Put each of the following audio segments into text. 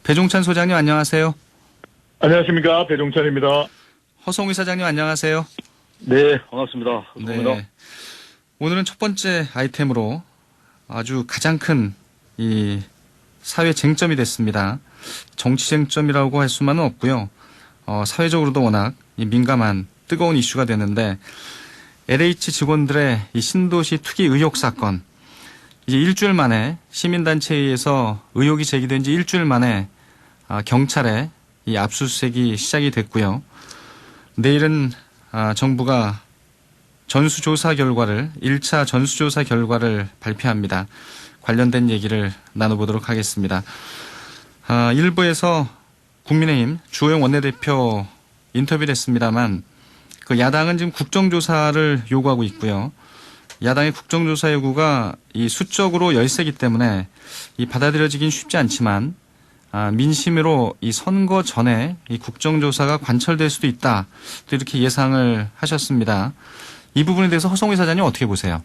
배종찬 소장님 안녕하세요. 안녕하십니까. 배종찬입니다. 허성우 사장님 안녕하세요. 네, 반갑습니다. 허성우입니다. 네. 오늘은 첫 번째 아이템으로 아주 가장 큰 이 사회 쟁점이 됐습니다. 정치 쟁점이라고 할 수만은 없고요. 사회적으로도 워낙 민감한 뜨거운 이슈가 되는데 LH 직원들의 이 신도시 투기 의혹 사건. 이제 일주일 만에 시민단체에 의해서 의혹이 제기된 지 일주일 만에 경찰에 이 압수수색이 시작이 됐고요. 내일은 정부가 전수조사 결과를 1차 전수조사 결과를 발표합니다. 관련된 얘기를 나눠보도록 하겠습니다. 1부에서 국민의힘 주호영 원내대표 인터뷰를 했습니다만 그 야당은 지금 국정조사를 요구하고 있고요. 야당의 국정조사 요구가 이 수적으로 열세기 때문에 이 받아들여지긴 쉽지 않지만 민심으로 이 선거 전에 이 국정조사가 관철될 수도 있다. 또 이렇게 예상을 하셨습니다. 이 부분에 대해서 허성우 사장님 어떻게 보세요?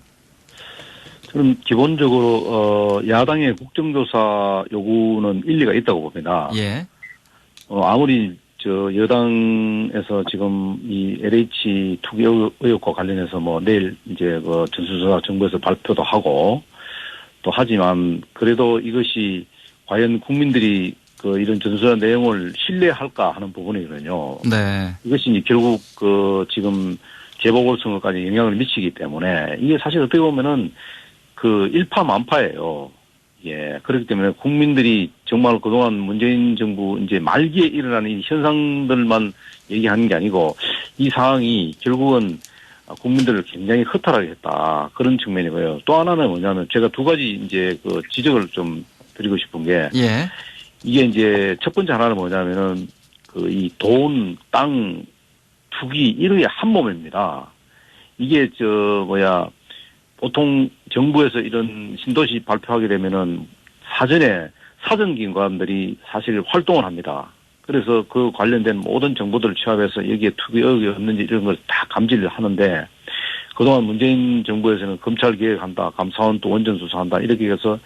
저는 기본적으로 야당의 국정조사 요구는 일리가 있다고 봅니다. 예. 아무리 여당에서 지금 이 LH 투기 의혹과 관련해서 내일 이제 전수조사 정부에서 발표도 하고 또 하지만 그래도 이것이 과연 국민들이 이런 전수조사 내용을 신뢰할까 하는 부분이거든요. 네. 이것이 이제 결국 지금 재보궐선거까지 영향을 미치기 때문에 이게 사실 어떻게 보면은 일파만파예요. 예. 그렇기 때문에 국민들이 정말 그동안 문재인 정부 이제 말기에 일어나는 이 현상들만 얘기하는 게 아니고 이 상황이 결국은 국민들을 굉장히 허탈하게 했다. 그런 측면이고요. 또 하나는 뭐냐면 제가 두 가지 이제 지적을 좀 드리고 싶은 게 예. 이게 이제 첫 번째 하나는 뭐냐면은 이 돈, 땅, 투기 이런 게 한 몸입니다. 이게 보통 정부에서 이런 신도시 발표하게 되면은 사전에 사정기관들이 사실 활동을 합니다. 그래서 그 관련된 모든 정보들을 취합해서 여기에 투기 의혹이 없는지 이런 걸 다 감지를 하는데 그동안 문재인 정부에서는 검찰 개혁한다, 감사원 또 원전 수사한다 이렇게 해서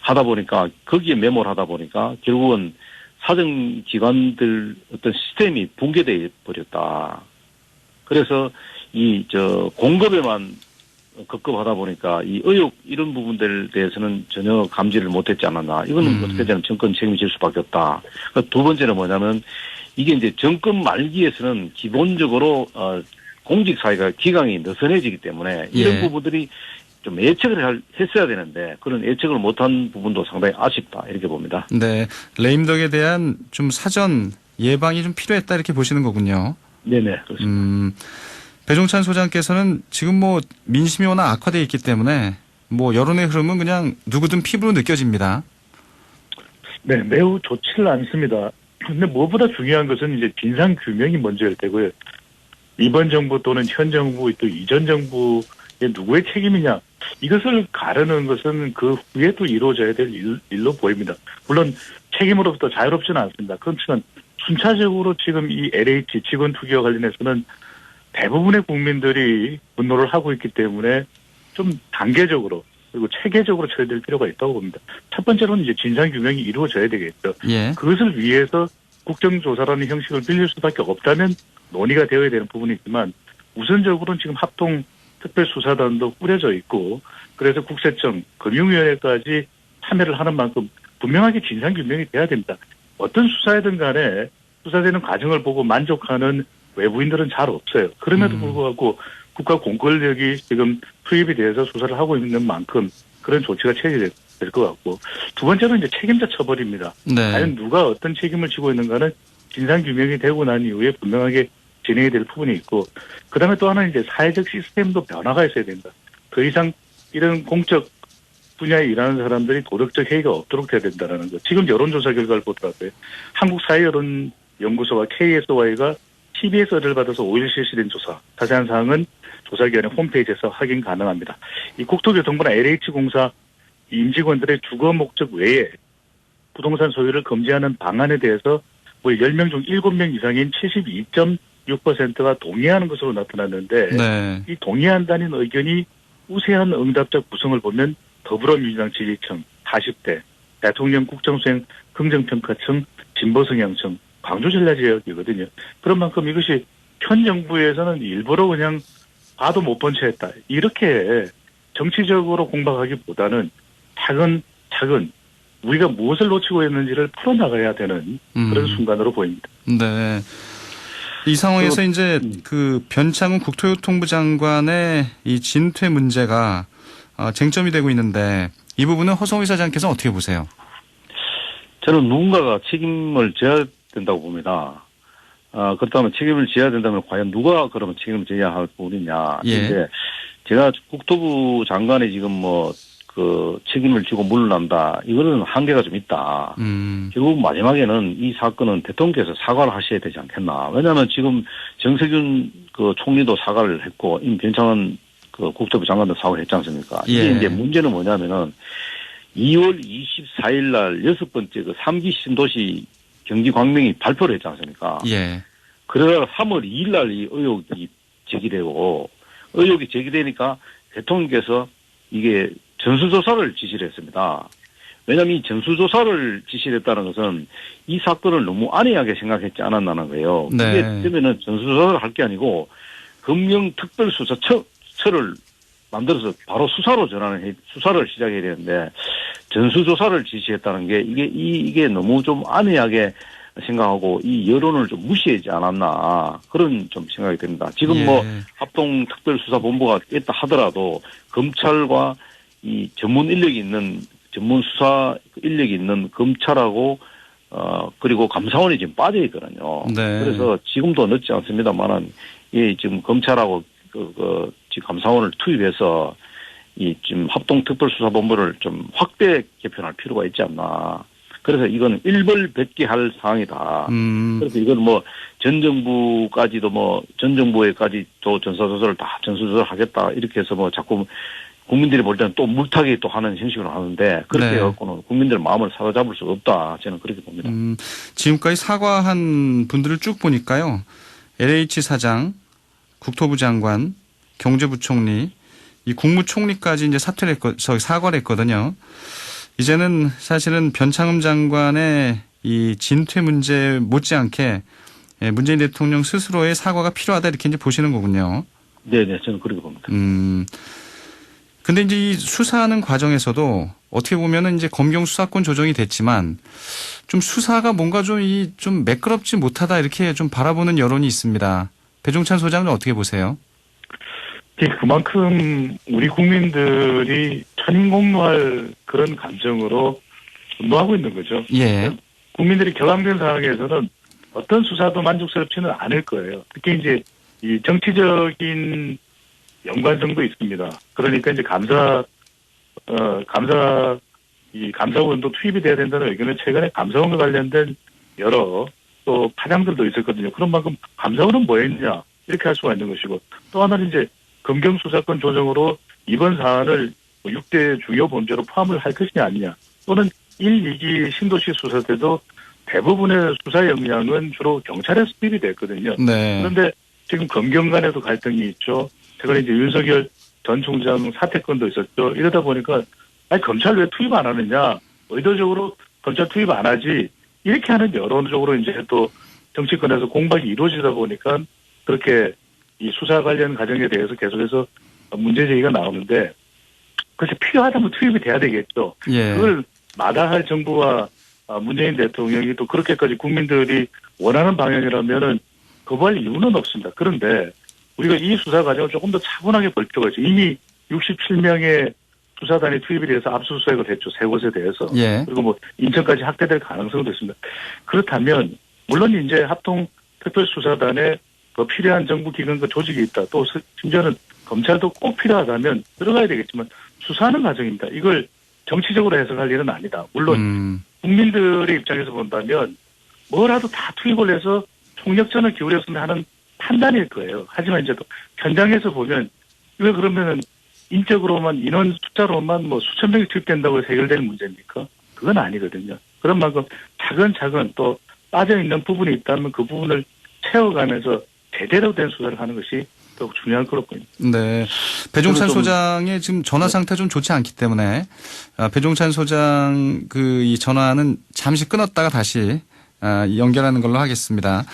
하다 보니까 거기에 매몰 하다 보니까 결국은 사정기관들 어떤 시스템이 붕괴돼 버렸다. 그래서 공급에만 급급하다 보니까 이 의혹 이런 부분들에 대해서는 전혀 감지를 못했지 않았나. 이거는 어떻게 되면 정권 책임질 수밖에 없다. 두 번째는 뭐냐면 이게 이제 정권 말기에서는 기본적으로 공직사회가 기강이 느슨해지기 때문에 이런 예. 부분들이 좀 예측을 했어야 되는데 그런 예측을 못한 부분도 상당히 아쉽다 이렇게 봅니다. 네. 레임덕에 대한 좀 사전 예방이 좀 필요했다 이렇게 보시는 거군요. 네네 그렇습니다. 배종찬 소장께서는 지금 민심이 워낙 악화되어 있기 때문에 여론의 흐름은 그냥 누구든 피부로 느껴집니다. 네, 매우 좋지를 않습니다. 근데 무엇보다 중요한 것은 이제 진상 규명이 먼저일 테고요. 이번 정부 또는 현 정부 또 이전 정부의 누구의 책임이냐 이것을 가르는 것은 그 후에도 이루어져야 될 일로 보입니다. 물론 책임으로부터 자유롭지는 않습니다. 그렇지만 순차적으로 지금 이 LH 직원 투기와 관련해서는 대부분의 국민들이 분노를 하고 있기 때문에 좀 단계적으로 그리고 체계적으로 처리될 필요가 있다고 봅니다. 첫 번째로는 이제 진상규명이 이루어져야 되겠죠. 예. 그것을 위해서 국정조사라는 형식을 빌릴 수밖에 없다면 논의가 되어야 되는 부분이 있지만 우선적으로는 지금 합동특별수사단도 꾸려져 있고 그래서 국세청, 금융위원회까지 참여를 하는 만큼 분명하게 진상규명이 돼야 됩니다. 어떤 수사이든 간에 수사되는 과정을 보고 만족하는 외부인들은 잘 없어요. 그럼에도 불구하고 국가 공권력이 지금 투입이 돼서 수사를 하고 있는 만큼 그런 조치가 취해야 될 것 같고 두 번째로 이제 책임자 처벌입니다. 네. 과연 누가 어떤 책임을 지고 있는가는 진상규명이 되고 난 이후에 분명하게 진행이 될 부분이 있고 그다음에 또 하나는 이제 사회적 시스템도 변화가 있어야 된다. 더 이상 이런 공적 분야에 일하는 사람들이 도덕적 해이가 없도록 돼야 된다는 것. 지금 여론조사 결과를 보더라고요. 한국사회여론연구소와 KSY가 TBS 의뢰를 받아서 5일 실시된 조사. 자세한 사항은 조사기관의 홈페이지에서 확인 가능합니다. 이 국토교통부나 LH공사 임직원들의 주거 목적 외에 부동산 소유를 금지하는 방안에 대해서 10명 중 7명 이상인 72.6%가 동의하는 것으로 나타났는데 네. 이 동의한다는 의견이 우세한 응답자 구성을 보면 더불어민주당 지지층 40대, 대통령 국정수행 긍정평가청 진보성향청 광주 전략 지역이거든요. 그런 만큼 이것이 현 정부에서는 일부러 그냥 봐도 못 본 채 했다. 이렇게 정치적으로 공박하기보다는 차근차근 우리가 무엇을 놓치고 있는지를 풀어나가야 되는 그런 순간으로 보입니다. 네. 이 상황에서 이제 그 변창훈 국토교통부 장관의 이 진퇴 문제가 쟁점이 되고 있는데 이 부분은 허성위 사장께서 어떻게 보세요? 저는 누군가가 책임을 져야 된다고 봅니다. 그렇다면 책임을 져야 된다면 과연 누가 그러면 책임을 져야 할 부분이냐. 예. 근데 제가 국토부 장관이 지금 책임을 지고 물러난다. 이거는 한계가 좀 있다. 결국 마지막에는 이 사건은 대통령께서 사과를 하셔야 되지 않겠나. 왜냐하면 지금 정세균 총리도 사과를 했고, 변창훈 국토부 장관도 사과를 했지 않습니까? 이게 예. 이제 문제는 뭐냐면은 2월 24일 날 6번째 3기 신도시 경기 광명이 발표를 했지 않습니까? 예. 그러다가 3월 2일 날 이 의혹이 제기되니까 대통령께서 이게 전수조사를 지시를 했습니다. 왜냐하면 이 전수조사를 지시를 했다는 것은 이 사건을 너무 안이하게 생각했지 않았나는 거예요. 네. 그게 되면은 전수조사를 할 게 아니고 금융특별수사처를 만들어서 바로 수사를 시작해야 되는데 전수조사를 지시했다는 게 이게 너무 좀 안이하게 생각하고 이 여론을 좀 무시하지 않았나 그런 좀 생각이 듭니다. 지금 예. 합동특별수사본부가 있다 하더라도 검찰과 이 전문 수사 인력이 있는 검찰하고 그리고 감사원이 지금 빠져 있거든요. 네. 그래서 지금도 늦지 않습니다만은 이 지금 검찰하고 지금 감사원을 투입해서 이 지금 합동특별수사본부를 좀 확대 개편할 필요가 있지 않나. 그래서 이건 일벌백계할 사항이다. 그래서 이건 전 정부에까지 또 전수조사를 하겠다. 이렇게 해서 자꾸 국민들이 볼 때는 또 물타기 또 하는 형식으로 하는데 그렇게 네. 해갖고는 국민들의 마음을 사로잡을 수가 없다. 저는 그렇게 봅니다. 지금까지 사과한 분들을 쭉 보니까요. LH 사장, 국토부 장관, 경제부총리, 이 국무총리까지 이제 사과를 했거든요. 이제는 사실은 변창흠 장관의 이 진퇴 문제 못지않게 문재인 대통령 스스로의 사과가 필요하다 이렇게 이제 보시는 거군요. 네네, 저는 그렇게 봅니다. 근데 이제 이 수사하는 과정에서도 어떻게 보면은 이제 검경 수사권 조정이 됐지만 좀 수사가 뭔가 좀 매끄럽지 못하다 이렇게 좀 바라보는 여론이 있습니다. 배종찬 소장은 어떻게 보세요? 그만큼 우리 국민들이 천인공노할 그런 감정으로 분노하고 있는 거죠. 예. 국민들이 격앙된 상황에서는 어떤 수사도 만족스럽지는 않을 거예요. 특히 이제 이 정치적인 연관성도 있습니다. 그러니까 이제 감사원도 투입이 돼야 된다는 의견은 최근에 감사원과 관련된 여러 또 파장들도 있었거든요. 그런 만큼 감사원은 뭐 했냐 이렇게 할 수가 있는 것이고 또 하나는 이제 검경 수사권 조정으로 이번 사안을 6대 중요 범죄로 포함을 할 것이냐 아니냐 또는 1, 2기 신도시 수사 때도 대부분의 수사 역량은 주로 경찰에서 투입이 됐거든요. 네. 그런데 지금 검경 간에도 갈등이 있죠. 최근에 이제 윤석열 전 총장 사퇴권도 있었죠. 이러다 보니까 검찰 왜 투입 안 하느냐 의도적으로 검찰 투입 안 하지 이렇게 하는 여론적으로 이제 또 정치권에서 공박이 이루어지다 보니까 그렇게 이 수사 관련 과정에 대해서 계속해서 문제 제기가 나오는데 그래서 필요하다면 투입이 돼야 되겠죠. 예. 그걸 마다할 정부와 문재인 대통령이 또 그렇게까지 국민들이 원하는 방향이라면은 거부할 이유는 없습니다. 그런데 우리가 이 수사 과정을 조금 더 차분하게 볼 필요가 있죠. 이미 67명의 수사단이 투입이 돼서 압수수색을 했죠. 세 곳에 대해서. 예. 그리고 인천까지 확대될 가능성도 있습니다. 그렇다면 물론 이제 합동특별수사단에 더 필요한 정부 기관과 조직이 있다. 또 심지어는 검찰도 꼭 필요하다면 들어가야 되겠지만 수사하는 과정입니다. 이걸 정치적으로 해석할 일은 아니다. 물론 국민들의 입장에서 본다면 뭐라도 다 투입을 해서 총력전을 기울였으면 하는 판단일 거예요. 하지만 이제 또 현장에서 보면 이거 그러면은 인적으로만 인원 숫자로만 수천 명이 투입된다고 해서 해결되는 문제입니까? 그건 아니거든요. 그런 만큼 차근차근 또 빠져있는 부분이 있다면 그 부분을 채워가면서 제대로 된 수사를 하는 것이 더욱 중요할 거로 보입니다. 네. 배종찬 좀- 소장의 지금 전화 상태 좀 좋지 않기 때문에 배종찬 소장 그 이 전화는 잠시 끊었다가 다시 연결하는 걸로 하겠습니다.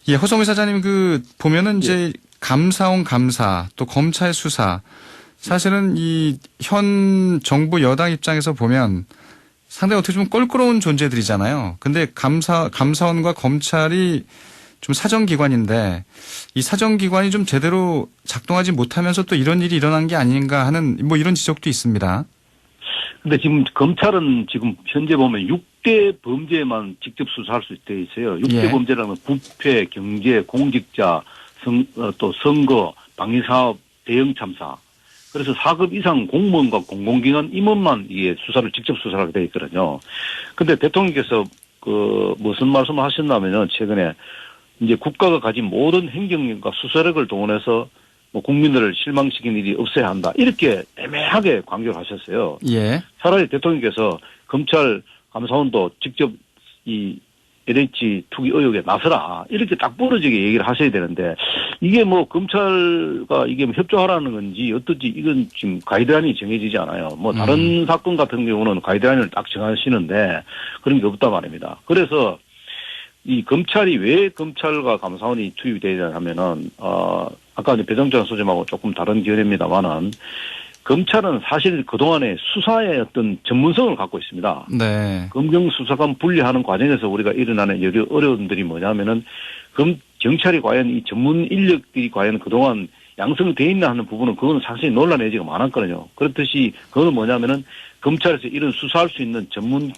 예, 허성희 사장님 그 보면은 이제 감사원 감사 또 검찰 수사 사실은 이 현 정부 여당 입장에서 보면 상당히 어떻게 좀 껄끄러운 존재들이잖아요. 근데 감사원과 검찰이 좀 사정기관인데 이 사정기관이 좀 제대로 작동하지 못하면서 또 이런 일이 일어난 게 아닌가 하는 뭐 이런 지적도 있습니다. 근데 지금 검찰은 지금 현재 보면 6대 범죄만 직접 수사할 수 돼 있어요. 6대 예. 범죄라면 부패, 경제, 공직자, 또 선거, 방위사업, 대형 참사. 그래서 4급 이상 공무원과 공공기관 임원만 이게 직접 수사를 하게 돼 있거든요. 근데 대통령께서 무슨 말씀을 하셨냐면요. 최근에 이제 국가가 가진 모든 행정력과 수사력을 동원해서 뭐 국민들을 실망시키는 일이 없어야 한다. 이렇게 애매하게 강조를 하셨어요. 예. 차라리 대통령께서 검찰 감사원도 직접 이 LH 투기 의혹에 나서라. 이렇게 딱 부러지게 얘기를 하셔야 되는데 이게 뭐 검찰과 이게 협조하라는 건지 어떤지 이건 지금 가이드라인이 정해지지 않아요. 뭐 다른 사건 같은 경우는 가이드라인을 딱 정하시는데 그런 게 없단 말입니다. 그래서 이 검찰이 왜 검찰과 감사원이 투입이 되냐 하면은 아까 이제 배종찬 소장하고 조금 다른 견해입니다만은 검찰은 사실 그동안에 수사의 어떤 전문성을 갖고 있습니다. 네. 검경 수사관 분리하는 과정에서 우리가 일어나는 여러 어려움들이 뭐냐면은 경찰이 과연 이 전문 인력들이 과연 그동안 양성되어 있나 하는 부분은 그거는 사실 논란의 여지가 많았거든요. 그렇듯이 그거는 뭐냐면은 검찰에서 이런 수사할 수 있는 전문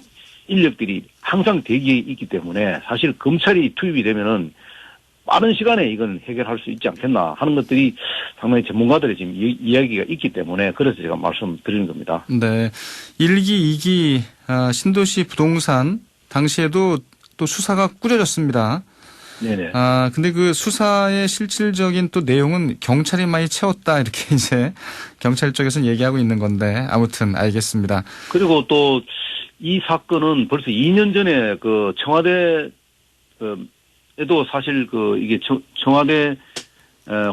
인력들이 항상 대기에 있기 때문에 사실 검찰이 투입이 되면은 빠른 시간에 이건 해결할 수 있지 않겠나 하는 것들이 상당히 전문가들의 지금 이야기가 있기 때문에 그래서 제가 말씀드리는 겁니다. 네. 1기, 2기 신도시 부동산 당시에도 또 수사가 꾸려졌습니다. 네네. 근데 그 수사의 실질적인 또 내용은 경찰이 많이 채웠다 이렇게 이제 경찰 쪽에서는 얘기하고 있는 건데 아무튼 알겠습니다. 그리고 또 이 사건은 벌써 2년 전에 그 청와대 에도 사실 이게 청와대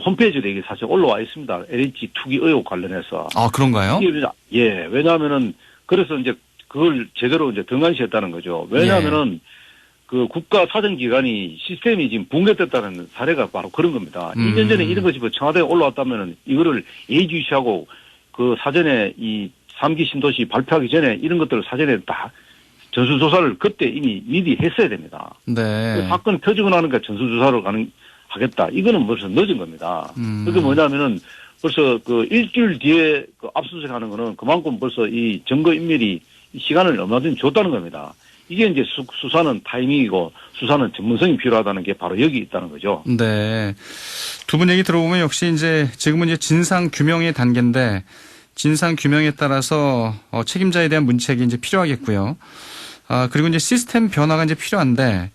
홈페이지에 이게 사실 올라와 있습니다. LH 투기 의혹 관련해서. 아, 그런가요? 예, 왜냐하면은 그래서 이제 그걸 제대로 이제 등한시했다는 거죠. 왜냐하면은 그 국가 사정기관이 시스템이 지금 붕괴됐다는 사례가 바로 그런 겁니다. 2년 전에 이런 것이 청와대에 올라왔다면은 이거를 예의주시하고 그 사전에 이 3기 신도시 발표하기 전에 이런 것들을 사전에 다 전수조사를 그때 이미 미리 했어야 됩니다. 네. 사건이 터지고 나니까 전수조사를 하겠다. 이거는 벌써 늦은 겁니다. 그게 뭐냐면은 벌써 그 일주일 뒤에 그 압수수색 하는 거는 그만큼 벌써 이 증거인멸이 시간을 얼마든지 줬다는 겁니다. 이게 이제 수사는 타이밍이고 수사는 전문성이 필요하다는 게 바로 여기 있다는 거죠. 네. 두 분 얘기 들어보면 역시 이제 지금은 이제 진상 규명의 단계인데 진상 규명에 따라서 책임자에 대한 문책이 이제 필요하겠고요. 그리고 이제 시스템 변화가 이제 필요한데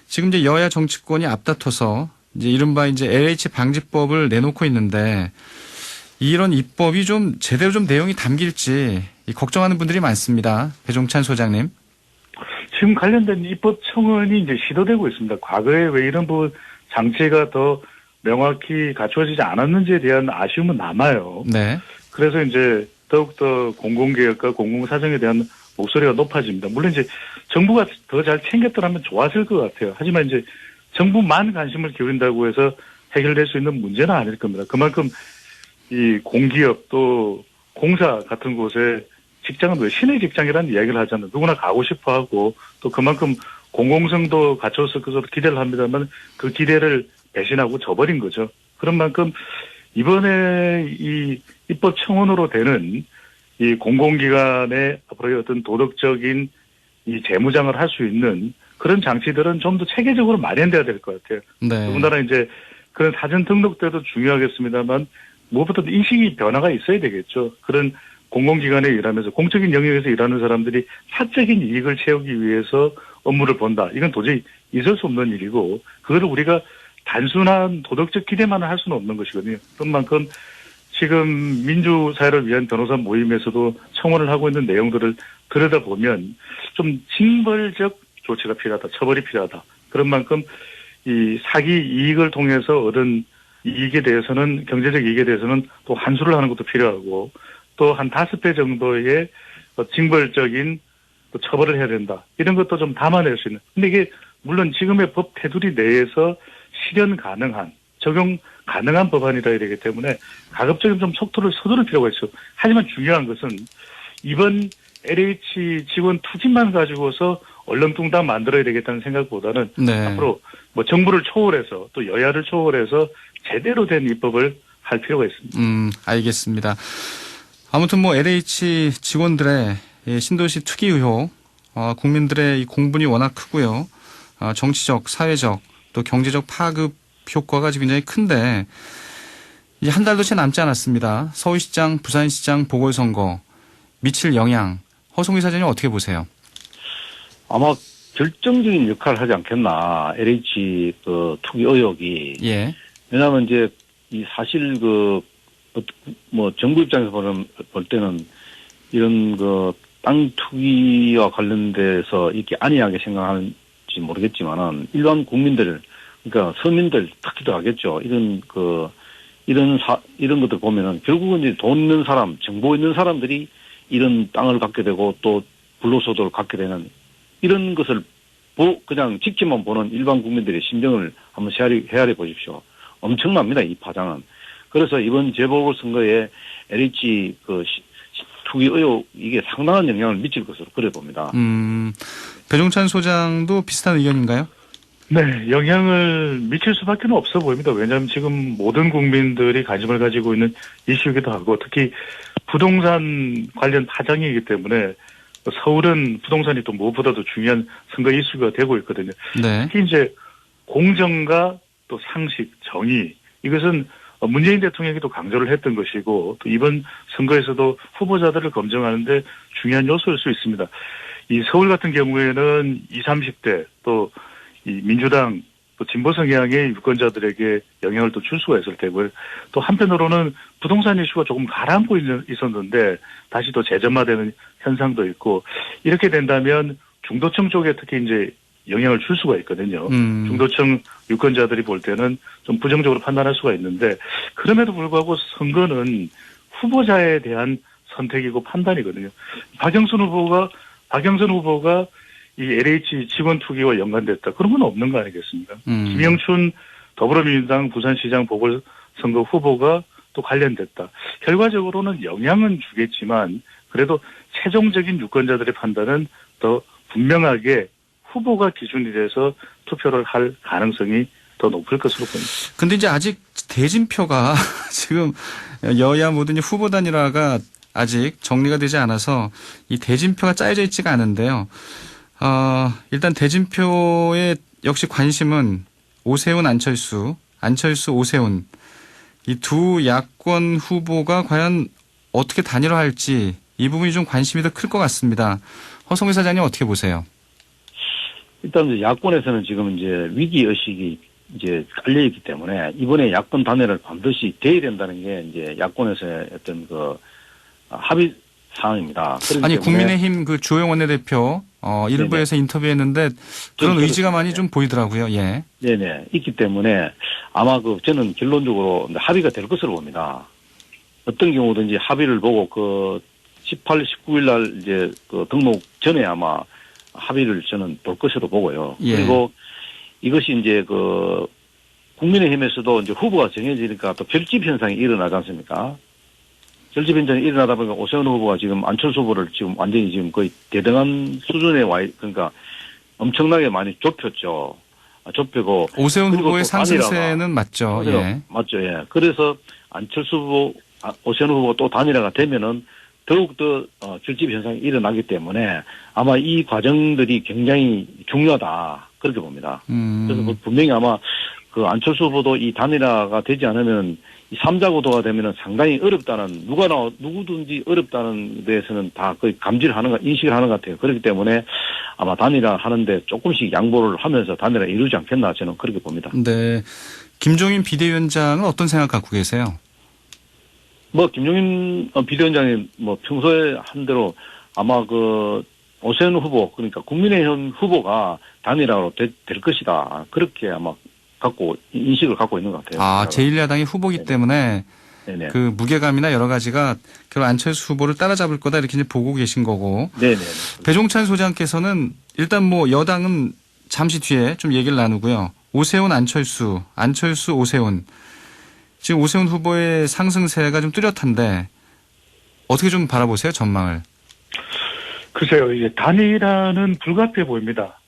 지금 이제 여야 정치권이 앞다퉈서 이제 이른바 이제 LH 방지법을 내놓고 있는데 이런 입법이 좀 제대로 좀 내용이 담길지 걱정하는 분들이 많습니다. 배종찬 소장님. 지금 관련된 입법 청원이 이제 시도되고 있습니다. 과거에 왜 이런 부분 장치가 더 명확히 갖추어지지 않았는지에 대한 아쉬움은 남아요. 네. 그래서 이제 더욱더 공공개혁과 공공사정에 대한 목소리가 높아집니다. 물론 이제 정부가 더 잘 챙겼더라면 좋았을 것 같아요. 하지만 이제 정부만 관심을 기울인다고 해서 해결될 수 있는 문제는 아닐 겁니다. 그만큼 이 공기업 또 공사 같은 곳에 직장은 왜 신의 직장이라는 이야기를 하잖아요. 누구나 가고 싶어 하고 또 그만큼 공공성도 갖춰서 기대를 합니다만 그 기대를 배신하고 져버린 거죠. 그런 만큼 이번에 이 입법 청원으로 되는 이 공공기관의 앞으로의 어떤 도덕적인 이 재무장을 할 수 있는 그런 장치들은 좀 더 체계적으로 마련돼야 될 것 같아요. 네. 더군다나 이제 그런 사전 등록 때도 중요하겠습니다만 무엇보다도 인식이 변화가 있어야 되겠죠. 그런 공공기관에 일하면서 공적인 영역에서 일하는 사람들이 사적인 이익을 채우기 위해서 업무를 본다. 이건 도저히 있을 수 없는 일이고 그거를 우리가 단순한 도덕적 기대만을 할 수는 없는 것이거든요. 그런 만큼 지금 민주사회를 위한 변호사 모임에서도 청원을 하고 있는 내용들을 들여다보면 좀 징벌적 조치가 필요하다. 처벌이 필요하다. 그런 만큼 이 사기 이익을 통해서 얻은 이익에 대해서는 경제적 이익에 대해서는 또 환수를 하는 것도 필요하고 또 한 5배 정도의 징벌적인 또 처벌을 해야 된다. 이런 것도 좀 담아낼 수 있는. 근데 이게 물론 지금의 법 테두리 내에서 실현 가능한 적용 가능한 법안이라 되기 때문에 가급적이면 좀 속도를 서두를 필요가 있어요. 하지만 중요한 것은 이번 LH 직원 투기만 가지고서 얼렁뚱땅 만들어야 되겠다는 생각보다는 네. 앞으로 뭐 정부를 초월해서 또 여야를 초월해서 제대로 된 입법을 할 필요가 있습니다. 알겠습니다. 아무튼 뭐 LH 직원들의 이 신도시 투기 의혹, 국민들의 이 공분이 워낙 크고요. 정치적, 사회적, 또 경제적 파급 효과가 지금 굉장히 큰데 이제 한 달도 채 남지 않았습니다. 서울시장, 부산시장 보궐선거 미칠 영향, 허송희 사장님 어떻게 보세요? 아마 결정적인 역할을 하지 않겠나. LH 그 투기 의혹이. 예. 왜냐하면 이제 이 사실 뭐 정부 입장에서 볼 때는 이런 땅 투기와 관련돼서 이렇게 안이하게 생각하는지 모르겠지만은 일반 국민들, 그러니까 서민들 특히도 하겠죠. 이런 것들 보면은 결국은 이제 돈 있는 사람, 정보 있는 사람들이 이런 땅을 갖게 되고 또 불로소득을 갖게 되는 이런 것을 그냥 지켜만 보는 일반 국민들의 심정을 한번 헤아려 보십시오. 엄청납니다, 이 파장은. 그래서 이번 재보궐선거에 LH 투기 의혹 이게 상당한 영향을 미칠 것으로 그래 봅니다. 배종찬 소장도 비슷한 의견인가요? 네, 영향을 미칠 수밖에 없어 보입니다. 왜냐하면 지금 모든 국민들이 관심을 가지고 있는 이슈이기도 하고 특히 부동산 관련 파장이기 때문에 서울은 부동산이 또 무엇보다도 중요한 선거 이슈가 되고 있거든요. 네. 특히 이제 공정과 또 상식, 정의 이것은 문재인 대통령이 또 강조를 했던 것이고 또 이번 선거에서도 후보자들을 검증하는데 중요한 요소일 수 있습니다. 이 서울 같은 경우에는 20, 30대 또 이 민주당 또 진보 성향의 유권자들에게 영향을 또 줄 수가 있을 테고요. 또 한편으로는 부동산 이슈가 조금 가라앉고 있었는데 다시 또 재점화되는 현상도 있고 이렇게 된다면 중도층 쪽에 특히 이제 영향을 줄 수가 있거든요. 중도층 유권자들이 볼 때는 좀 부정적으로 판단할 수가 있는데 그럼에도 불구하고 선거는 후보자에 대한 선택이고 판단이거든요. 박영선 후보가 이 LH 직원 투기와 연관됐다. 그런 건 없는 거 아니겠습니까? 김영춘 더불어민주당 부산시장 보궐선거 후보가 또 관련됐다. 결과적으로는 영향은 주겠지만 그래도 최종적인 유권자들의 판단은 더 분명하게 후보가 기준이 돼서 투표를 할 가능성이 더 높을 것으로 보입니다. 근데 이제 아직 대진표가 지금 여야 모든 후보 단일화가 아직 정리가 되지 않아서 이 대진표가 짜여져 있지가 않은데요. 일단 대진표에 역시 관심은 오세훈, 안철수, 오세훈 이 두 야권 후보가 과연 어떻게 단일화할지 이 부분이 좀 관심이 더 클 것 같습니다. 허송희 사장님 어떻게 보세요? 일단 이제 야권에서는 지금 이제 위기 의식이 이제 깔려 있기 때문에 이번에 야권 단일화를 반드시 돼야 된다는 게 이제 야권에서의 어떤 합의 사항입니다. 아니 국민의힘 주호영 원내대표 일부에서 인터뷰했는데 그런 의지가 많이 좀 보이더라고요. 예. 네네 있기 때문에 아마 저는 결론적으로 합의가 될 것으로 봅니다. 어떤 경우든지 합의를 보고 18, 19일 날 이제 등록 전에 아마 합의를 저는 볼 것으로 보고요. 예. 그리고 이것이 이제 국민의힘에서도 이제 후보가 정해지니까 또 결집 현상이 일어나지 않습니까? 결집 현상이 일어나다 보니까 오세훈 후보가 지금 안철수 후보를 지금 완전히 지금 거의 대등한 수준에 그러니까 엄청나게 많이 좁혔죠. 좁히고. 오세훈 후보의 상승세는 맞죠. 예. 맞죠. 예. 그래서 안철수 후보, 오세훈 후보가 또 단일화가 되면은 더욱더 결집 현상이 일어나기 때문에 아마 이 과정들이 굉장히 중요하다. 그렇게 봅니다. 그래서 분명히 아마 안철수 후보도 이 단일화가 되지 않으면 이 3자 구도가 되면은 상당히 어렵다는, 누구든지 어렵다는 데에서는 다 거의 인식을 하는 것 같아요. 그렇기 때문에 아마 단일화 하는데 조금씩 양보를 하면서 단일화 이루지 않겠나 저는 그렇게 봅니다. 네. 김종인 비대위원장은 어떤 생각 갖고 계세요? 김종인 비대위원장이 평소에 한 대로 아마 오세훈 후보, 그러니까 국민의힘 후보가 단일화로 될 것이다. 그렇게 아마 인식을 갖고 있는 것 같아요. 아, 제1야당이 후보기 네네. 때문에 네네. 그 무게감이나 여러 가지가 결국 안철수 후보를 따라잡을 거다 이렇게 이제 보고 계신 거고. 네네. 배종찬 소장께서는 일단 뭐 여당은 잠시 뒤에 좀 얘기를 나누고요. 오세훈, 안철수, 오세훈. 지금 오세훈 후보의 상승세가 좀 뚜렷한데 어떻게 좀 바라보세요, 전망을? 글쎄요, 이제 단일화는 불가피해 보입니다.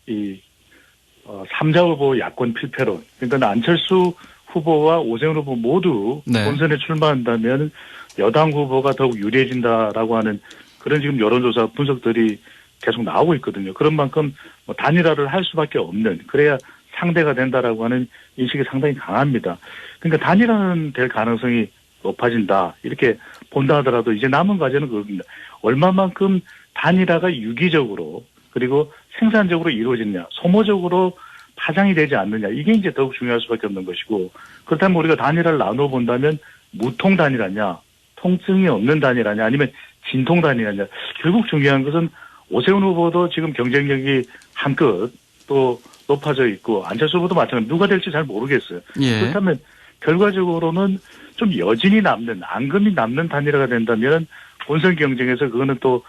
삼자 후보 야권 필패론. 그러니까 안철수 후보와 오세훈 후보 모두 네. 본선에 출마한다면 여당 후보가 더욱 유리해진다라고 하는 그런 지금 여론조사 분석들이 계속 나오고 있거든요. 그런 만큼 뭐 단일화를 할 수밖에 없는, 그래야 상대가 된다라고 하는 인식이 상당히 강합니다. 그러니까 단일화는 될 가능성이 높아진다 이렇게 본다 하더라도 이제 남은 과제는 그겁니다. 얼마만큼 단일화가 유기적으로 그리고 생산적으로 이루어지느냐, 소모적으로 파장이 되지 않느냐, 이게 이제 더욱 중요할 수밖에 없는 것이고, 그렇다면 우리가 단일화를 나누어 본다면 무통 단일화냐, 통증이 없는 단일화냐, 아니면 진통 단일화냐. 결국 중요한 것은 오세훈 후보도 지금 경쟁력이 한끗 또 높아져 있고 안철수 후보도 마찬가지, 누가 될지 잘 모르겠어요. 예. 그렇다면 결과적으로는 좀 여진이 남는, 앙금이 남는 단일화가 된다면 본선 경쟁에서 그거는 또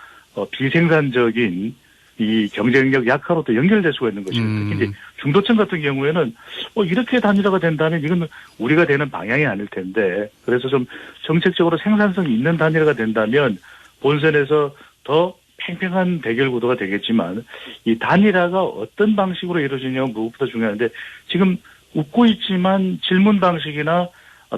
비생산적인 이 경쟁력 약화로 또 연결될 수가 있는 것입니다. 특히 이제 중도층 같은 경우에는 이렇게 단일화가 된다면 이건 우리가 되는 방향이 아닐 텐데, 그래서 좀 정책적으로 생산성 있는 단일화가 된다면 본선에서 더 팽팽한 대결 구도가 되겠지만, 이 단일화가 어떤 방식으로 이루어지냐가 무엇보다 중요한데, 지금 웃고 있지만 질문 방식이나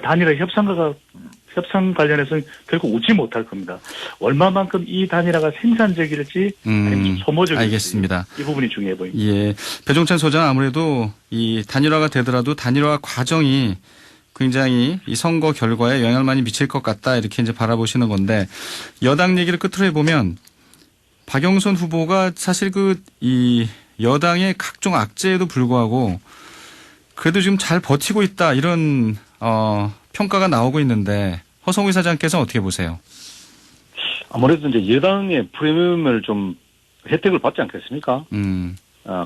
단일화 협상 관련해서는 결국 웃지 못할 겁니다. 얼마만큼 이 단일화가 생산적일지 아니면 소모적일지, 알겠습니다. 이 부분이 중요해 보입니다. 예. 배종찬 소장, 아무래도 이 단일화가 되더라도 단일화 과정이 굉장히 이 선거 결과에 영향을 많이 미칠 것 같다 이렇게 이제 바라보시는 건데, 여당 얘기를 끝으로 해보면 박영선 후보가 사실 이 여당의 각종 악재에도 불구하고 그래도 지금 잘 버티고 있다 이런 평가가 나오고 있는데, 허성우 이사장께서는 어떻게 보세요? 아무래도 이제 여당의 프리미엄을 좀 혜택을 받지 않겠습니까?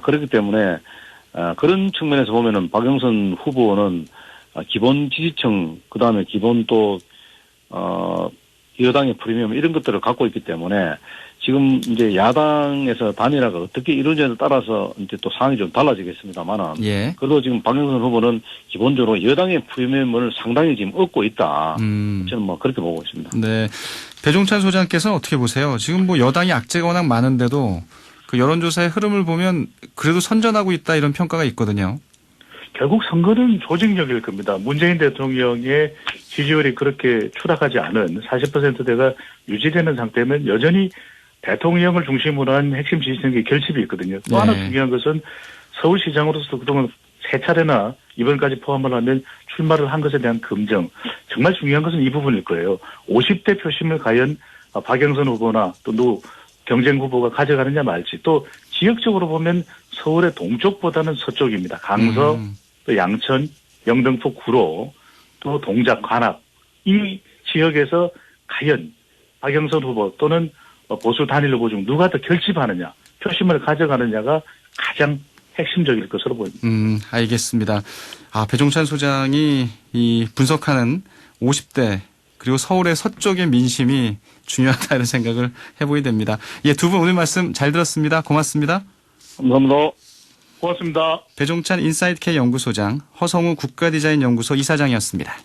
그렇기 때문에 그런 측면에서 보면은 박영선 후보는 기본 지지층, 그 다음에 기본 또 여당의 프리미엄 이런 것들을 갖고 있기 때문에 지금 이제 야당에서 단일화가 어떻게 이루어지냐에 따라서 이제 또 상황이 좀 달라지겠습니다만은. 예. 그래도 지금 박영선 후보는 기본적으로 여당의 프리미엄을 상당히 지금 얻고 있다. 저는 뭐 그렇게 보고 있습니다. 네. 배종찬 소장께서는 어떻게 보세요? 지금 뭐 여당이 악재가 워낙 많은데도 그 여론조사의 흐름을 보면 그래도 선전하고 있다 이런 평가가 있거든요. 결국 선거는 조직력일 겁니다. 문재인 대통령의 지지율이 그렇게 추락하지 않은 40%대가 유지되는 상태면 여전히 대통령을 중심으로 한 핵심 지지층의 결집이 있거든요. 또 하나 중요한 것은 서울시장으로서 그동안 3차례나 이번까지 포함을 하면 출마를 한 것에 대한 긍정. 정말 중요한 것은 이 부분일 거예요. 50대 표심을 과연 박영선 후보나 또 경쟁 후보가 가져가느냐 말지. 또 지역적으로 보면 서울의 동쪽보다는 서쪽입니다. 강서, 또 양천, 영등포, 구로, 또 동작, 관악. 이 지역에서 과연 박영선 후보 또는 보수 단일 후보 중 누가 더 결집하느냐, 표심을 가져가느냐가 가장 핵심적일 것으로 보입니다. 알겠습니다. 배종찬 소장이 이 분석하는 50대 그리고 서울의 서쪽의 민심이 중요하다 이런 생각을 해보게 됩니다. 예, 두 분 오늘 말씀 잘 들었습니다. 고맙습니다. 감사합니다. 고맙습니다. 배종찬 인사이트K 연구소장, 허성우 국가디자인연구소 이사장이었습니다.